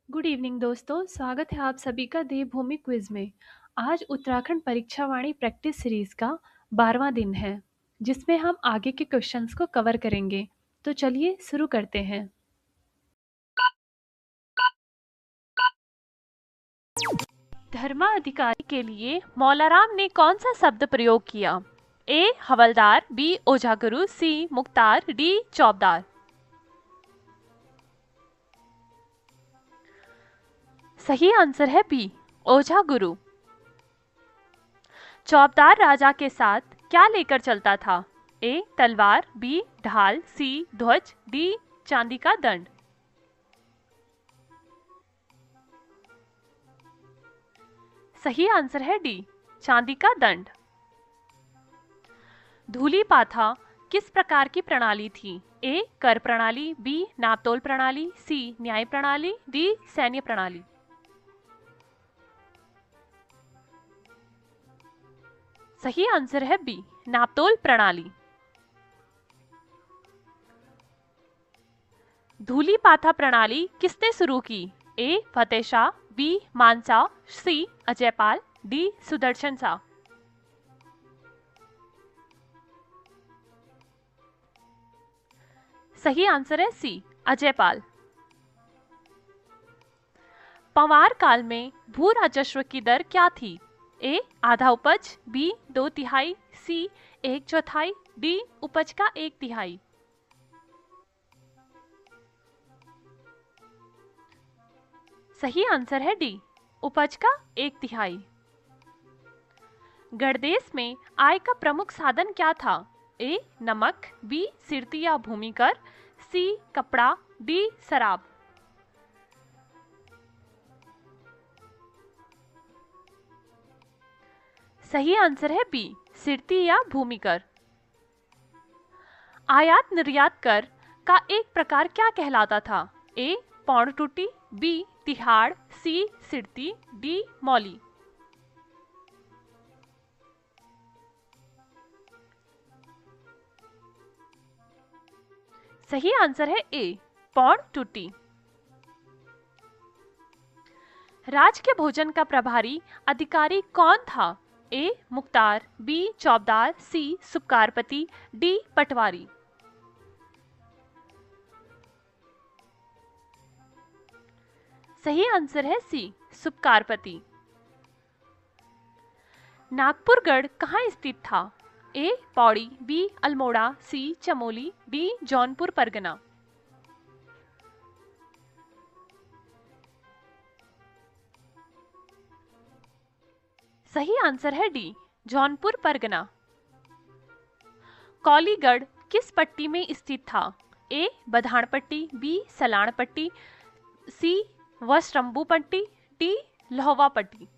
Good evening दोस्तों, स्वागत है आप सभी का देवभूमि क्विज में। आज उत्तराखंड परीक्षा वाणी प्रैक्टिस सीरीज का 12वां दिन है, जिसमें हम आगे के क्वेश्चंस को कवर करेंगे। तो चलिए शुरू करते हैं। धर्माधिकारी के लिए मौलाराम ने कौन सा शब्द प्रयोग किया? ए हवलदार, बी ओझागुरु, सी मुख्तार, डी चौबदार। सही आंसर है बी ओझागुरु। चौबदार राजा के साथ क्या लेकर चलता था? ए तलवार, बी ढाल, सी ध्वज, डी चांदी का दंड। सही आंसर है डी चांदी का दंड। धूली पाथा किस प्रकार की प्रणाली थी? ए कर प्रणाली, बी नापतोल प्रणाली, सी न्याय प्रणाली, डी सैन्य प्रणाली। सही आंसर है बी नापतोल प्रणाली। धूली पाथा प्रणाली किसने शुरू की? ए फतेह शाह, बी मानसा, सी अजयपाल, डी सुदर्शन शाह। सही आंसर है सी अजयपाल। पंवार काल में भू राजस्व की दर क्या थी? ए आधा उपज, बी 2/3, सी 1/4, डी उपज का 1/3। सही आंसर है डी उपज का 1/3। गणदेश में आय का प्रमुख साधन क्या था? ए नमक, बी सिरती या भूमिकर, सी कपड़ा, डी शराब। सही आंसर है बी सिरती या भूमिकर। आयात निर्यात कर का एक प्रकार क्या कहलाता था? ए पौंड टूटी, बी तिहाड़, सी सिरती, डी मौली। सही आंसर है ए पौंड टूटी। राज के भोजन का प्रभारी अधिकारी कौन था? ए मुख्तार, बी चौबदार, सी सुपकारपति, डी पटवारी। सही आंसर है सी सुपकारपति। नागपुरगढ़ कहाँ स्थित था? ए पौड़ी, बी अल्मोड़ा, सी चमोली, डी जौनपुर परगना। सही आंसर है डी जौनपुर परगना। कौलीगढ़ किस पट्टी में स्थित था? ए बधान पट्टी, बी सलाण पट्टी, सी वस्त्रम्बू पट्टी, डी लोहवा पट्टी।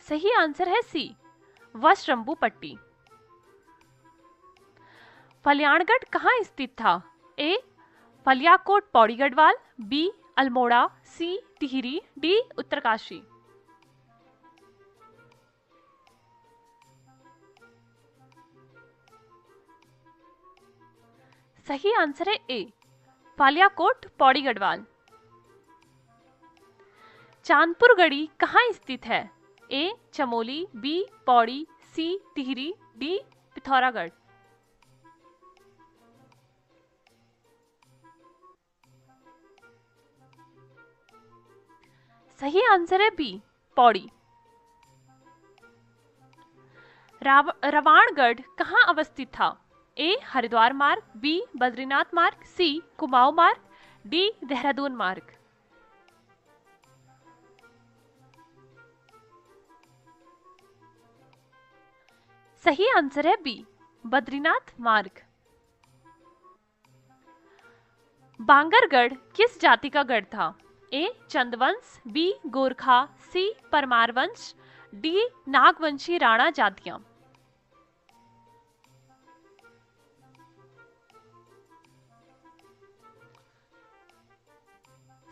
सही आंसर है सी वस्त्रम्बू पट्टी। फल्याणगढ़ कहाँ स्थित था? ए फलियाकोट पौड़ी गढ़वाल, बी अल्मोड़ा, सी टिहरी, डी उत्तरकाशी। सही आंसर है ए फालियाकोट पौड़ी गढ़वाल। चांदपुर गढ़ी कहाँ स्थित है? ए चमोली, बी पौड़ी, सी टिहरी, डी पिथौरागढ़। सही आंसर है बी पौड़ी। रवाणगढ़ कहाँ अवस्थित था? ए हरिद्वार मार्ग, बी बद्रीनाथ मार्ग, सी कुमाऊं मार्ग, डी देहरादून मार्ग। सही आंसर है बी बद्रीनाथ मार्ग। बांगरगढ़ किस जाति का गढ़ था? ए चंदवंश, बी गोरखा, सी परमार वंश, डी नागवंशी राणा जातियां।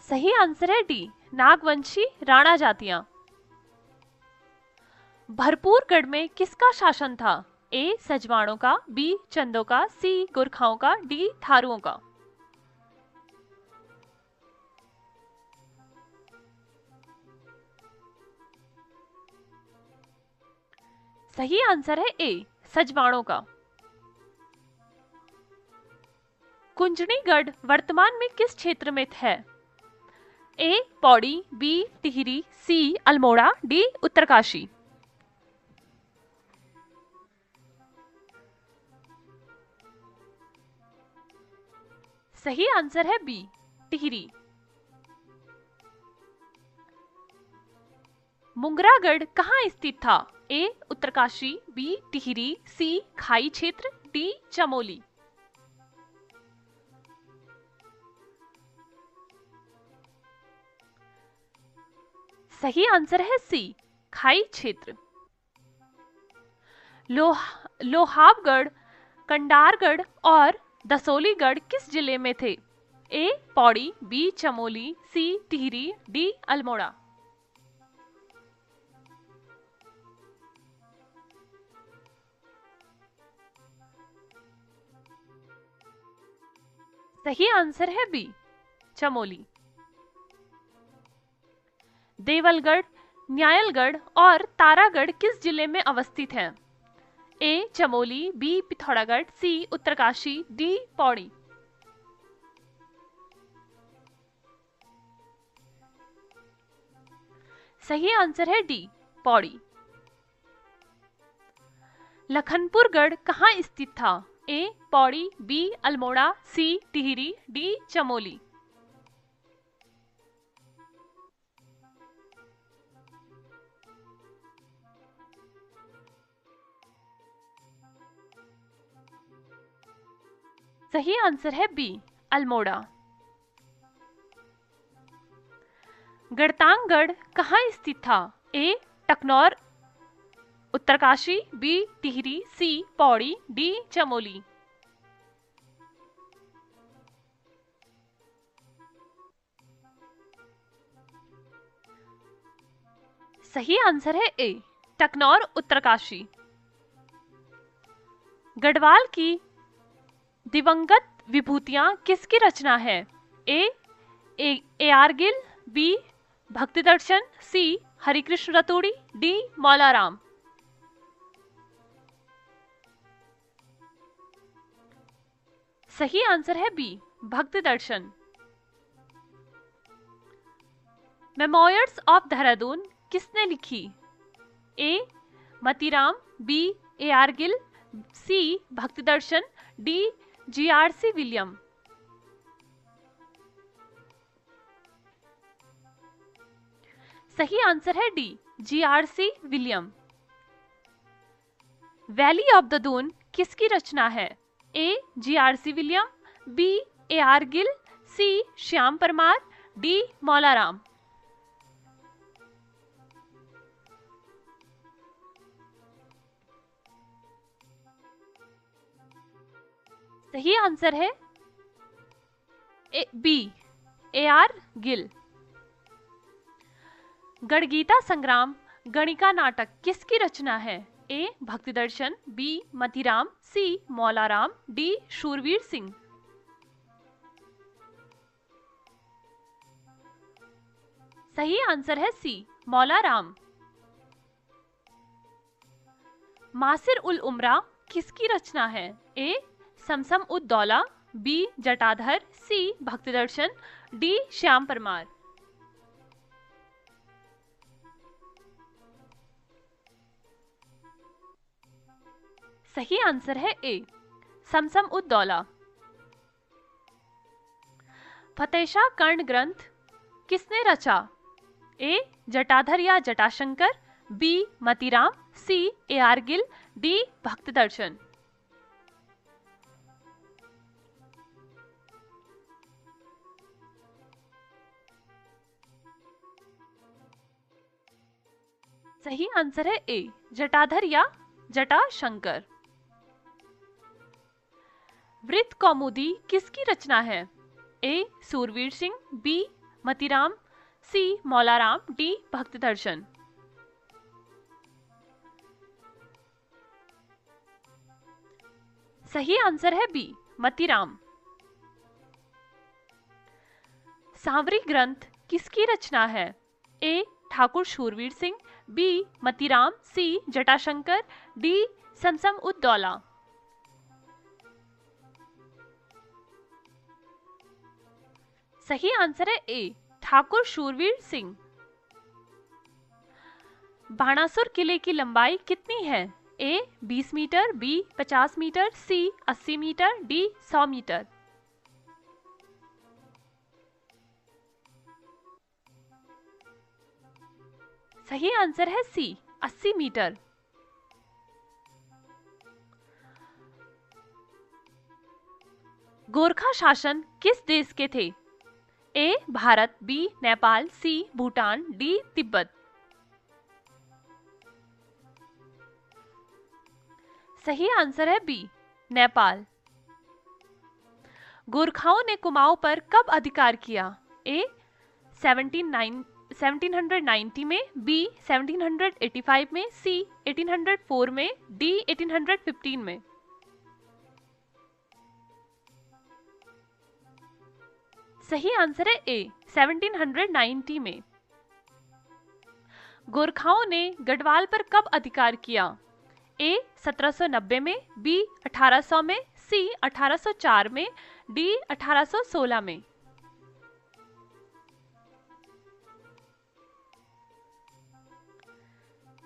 सही आंसर है डी नागवंशी राणा जातियां। भरपूरगढ़ में किसका शासन था? ए सजवाणों का, बी चंदों का, सी गोरखाओं का, डी थारुओं का। सही आंसर है ए, सजवाड़ों का। कुंजड़ीगढ़ वर्तमान में किस क्षेत्र में है? ए पौड़ी, बी टिहरी, सी अल्मोड़ा, डी उत्तरकाशी। सही आंसर है बी, टिहरी। मुंगरागढ़ कहाँ स्थित था? ए उत्तरकाशी, बी टिहरी, सी खाई क्षेत्र, डी चमोली। सही आंसर है सी, खाई क्षेत्र। लोहावगढ़, कंडारगढ़ और दसोलीगढ़ किस जिले में थे? ए पौड़ी, बी चमोली, सी टिहरी, डी अल्मोड़ा। सही आंसर है बी, चमोली। देवलगढ़, न्यायलगढ़ और तारागढ़ किस जिले में अवस्थित हैं? ए चमोली, बी पिथौरागढ़, सी उत्तरकाशी, डी पौड़ी। सही आंसर है डी, पौड़ी। लखनपुरगढ़ कहाँ स्थित था? ए पौड़ी, बी अल्मोड़ा, सी टिहरी, डी चमोली। सही आंसर है बी, अल्मोड़ा। गढ़तांगगढ़ कहाँ स्थित था? ए टकनौर, उत्तरकाशी, बी टिहरी, सी पौड़ी, डी चमोली। सही आंसर है ए, टकनौर, उत्तरकाशी। गढ़वाल की दिवंगत विभूतियां किसकी रचना है? ए आर गिल, बी भक्ति दर्शन, सी हरिकृष्ण रतूड़ी, डी मौलाराम। सही आंसर है बी, भक्ति दर्शन। मेमोयर्स ऑफ देहरादून किसने लिखी? A Matiram, B A R Gill, C Bhakti Darshan, D GRC William. सही आंसर है D, GRC William. Valley of the Doon किसकी रचना है? A GRC William, B A R Gill, C Shyam Parmar, D Maularam. सही आंसर है B A R Gill. Garhgita Sangram गणिका नाटक किसकी रचना है? A Bhakti Darshan, B Matiram, C Maularam, D Shurveer Singh. सही आंसर है सी, मौलाराम। मासिर उल उमरा किसकी रचना है? ए समसम उद दौला, बी जटाधर, सी भक्ति दर्शन, डी श्याम परमार। सही आंसर है ए, समसम उद दौला। फतेशाह कर्ण ग्रंथ किसने रचा? ए जटाधर या Jatashankar, B Matiram, C A R Gill, D Bhakti Darshan. सही आंसर है ए, जटाधर या जटाशंकर। वृत्त कौमुदी किसकी रचना है? ए सूरवीर Singh, B Matiram, C Maularam, D Bhakti Darshan. सही आंसर है बी, मतीराम। सांवरी ग्रंथ किसकी रचना है? ए ठाकुर शूरवीर सिंह, बी मतीराम, सी जटाशंकर, डी समसम उद दौला। सही आंसर है ए ठाकुर शूरवीर सिंह। बाणासुर किले की लंबाई कितनी है? ए 20 मीटर, बी 50 मीटर, सी 80 मीटर, डी 100 मीटर। सही आंसर है सी 80 मीटर। गोरखा शासन किस देश के थे? ए भारत, बी नेपाल, सी भूटान, डी तिब्बत। सही आंसर है बी नेपाल। गोरखाओं ने कुमाऊं पर कब अधिकार किया? ए 1790 में, बी 1785 में, सी 1804 में, डी 1815 में। सही आंसर है ए 1790 में। गोरखाओं ने गढ़वाल पर कब अधिकार किया? ए 1790 में, बी 1800 में, सी 1804 में, डी 1816 में।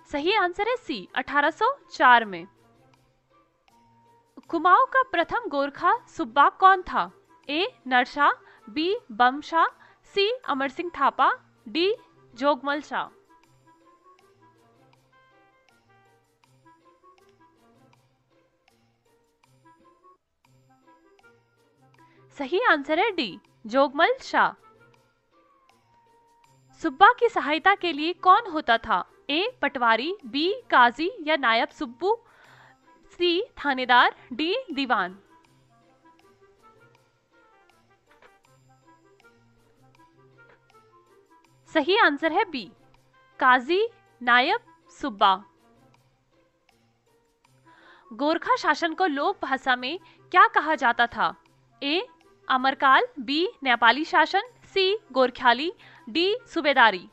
सही आंसर है सी 1804 में। कुमाऊं का प्रथम गोरखा सूबा कौन था? ए नरशाह, बी बमशाह, सी अमर सिंह थापा, डी जोगमल शाह। सही आंसर है डी जोगमल शाह। सुब्बा की सहायता के लिए कौन होता था? ए पटवारी, बी काजी या नायब सुब्बू, सी थानेदार, डी दीवान। सही आंसर है बी काजी नायब सुब्बा। गोरखा शासन को लोक भाषा में क्या कहा जाता था? ए अमरकाल, बी नेपाली शासन, सी गोरख्याली, डी सूबेदारी।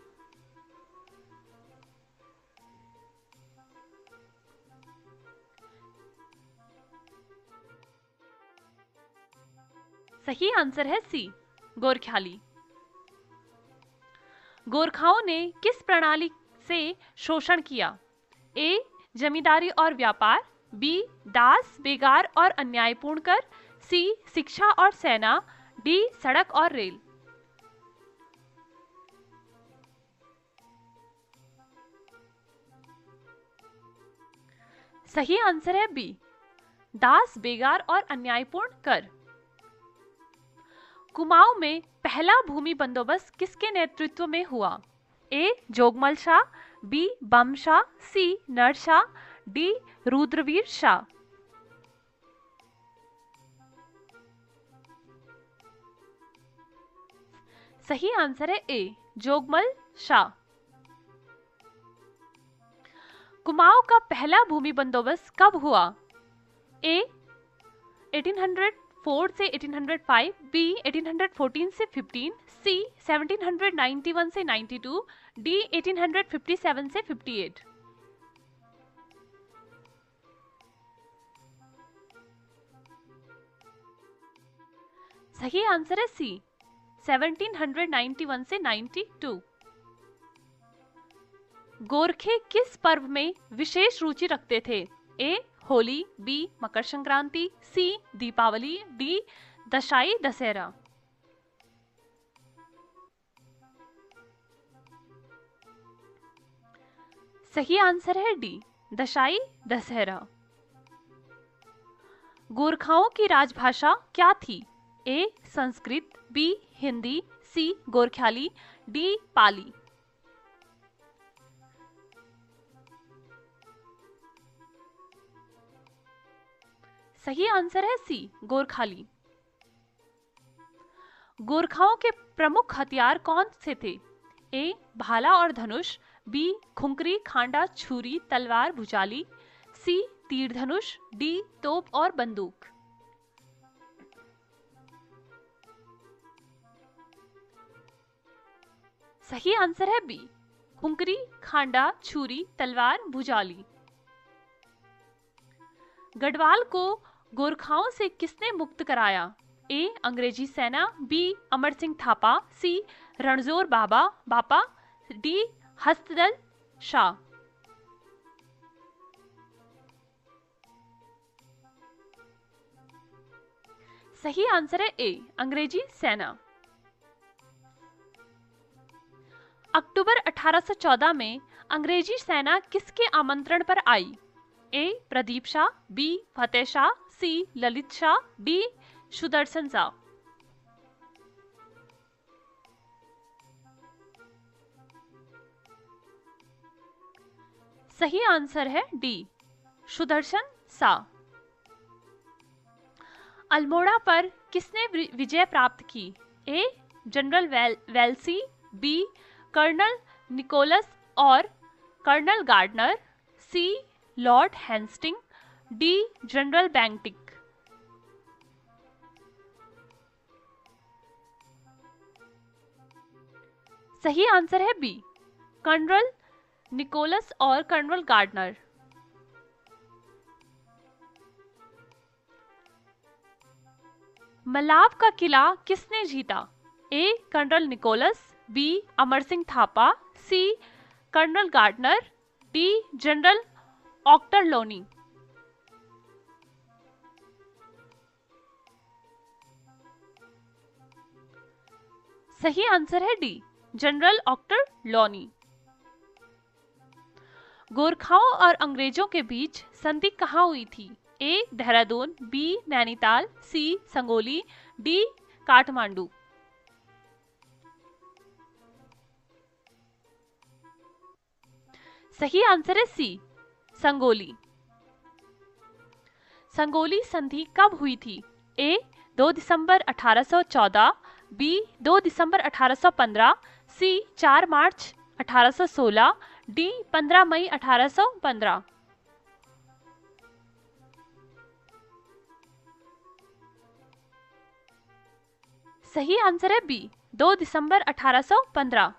सही आंसर है सी गोरख्याली। गोरखाओं ने किस प्रणाली से शोषण किया? ए जमींदारी और व्यापार, बी दास बेगार और अन्यायपूर्ण कर, सी शिक्षा और सेना, डी सड़क और रेल। सही आंसर है बी दास बेगार और अन्यायपूर्ण कर। कुमाऊं में पहला भूमि बंदोबस्त किसके नेतृत्व में हुआ? ए जोगमल शाह, बी बम शाह, सी नरशाह, डी रुद्रवीर शाह। सही आंसर है ए जोगमल शाह। कुमाऊं का पहला भूमि बंदोबस्त कब हुआ? ए 1804 से 1805, बी 1814 से 15, सी 1791 से 92, डी 1857 से 58। सही आंसर है सी 1791 से 92। गोरखे किस पर्व में विशेष रुचि रखते थे? ए होली, बी मकर संक्रांति, सी दीपावली, डी दशाई दशहरा। सही आंसर है डी दशाई दशहरा। गोरखाओं की राजभाषा क्या थी? ए संस्कृत, बी हिंदी, सी गोरख्याली, डी पाली। सही आंसर है सी गोरखाली। गोरखाओं के प्रमुख हथियार कौन से थे? ए भाला और धनुष, बी खुंकरी खांडा छुरी तलवार भुजाली, सी तीर धनुष, डी तोप और बंदूक। सही आंसर है बी हुंकरी, खांडा, छुरी, तलवार, भुजाली। गढ़वाल को गोरखाओं से किसने मुक्त कराया? ए अंग्रेजी सेना, बी अमर सिंह थापा, सी रणजोर बापा, डी हस्तदल शाह। सही आंसर है ए अंग्रेजी सेना। अक्टूबर 1814 में अंग्रेजी सेना किसके आमंत्रण पर आई? ए प्रदीप शाह, बी फतेह शाह, सी ललित शाह, डी सुदर्शन शाह। सही आंसर है डी सुदर्शन शाह। अल्मोड़ा पर किसने विजय प्राप्त की? A general Wellesley, B colonel Nicholas और colonel Gardner, C lord Hastings, D general Bentinck. सही आंसर है बी कर्नल निकोलस और कर्नल गार्डनर। मलाव का किला किसने जीता? A colonel Nicholas, B Amar Singh Thapa, C colonel Gardner, D general Ochterlony. सही आंसर है डी जनरल ऑक्टरलोनी। गोरखाओं और अंग्रेजों के बीच संधि कहाँ हुई थी? A Dehradun, B Nainital, C Sangoli, D Kathmandu. सही आंसर है सी संगोली। संगोली संधि कब हुई थी? ए 2 दिसंबर 1814, बी 2 दिसंबर 1815, सी 4 मार्च 1816, डी 15 मई 1815। सही आंसर है बी 2 दिसंबर 1815।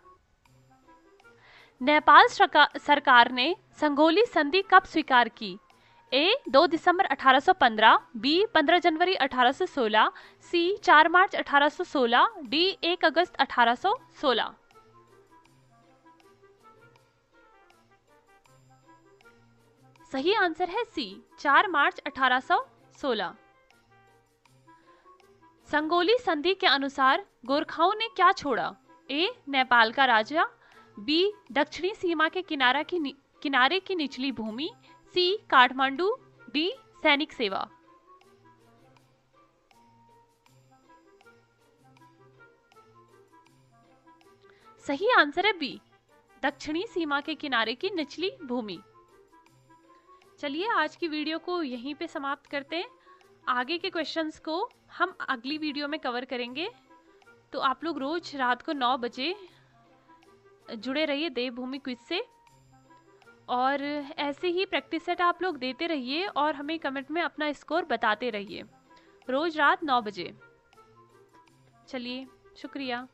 नेपाल सरकार ने संगोली संधि कब स्वीकार की? ए 2 दिसंबर 1815, बी 15 जनवरी 1816, सी 4 मार्च 1816, डी 1 अगस्त 1816। सही आंसर है सी 4 मार्च 1816। संगोली संधि के अनुसार गोरखाओं ने क्या छोड़ा? ए नेपाल का राजा, बी दक्षिणी सीमा के किनारे की निचली भूमि, सी काठमांडू, डी सैनिक सेवा। सही आंसर है बी दक्षिणी सीमा के किनारे की निचली भूमि। चलिए आज की वीडियो को यहीं पे समाप्त करते हैं। आगे के क्वेश्चंस को हम अगली वीडियो में कवर करेंगे। तो आप लोग रोज रात को 9 बजे जुड़े रहिए देवभूमि क्विज से, और ऐसे ही प्रैक्टिस सेट आप लोग देते रहिए और हमें कमेंट में अपना स्कोर बताते रहिए रोज रात 9 बजे। चलिए शुक्रिया।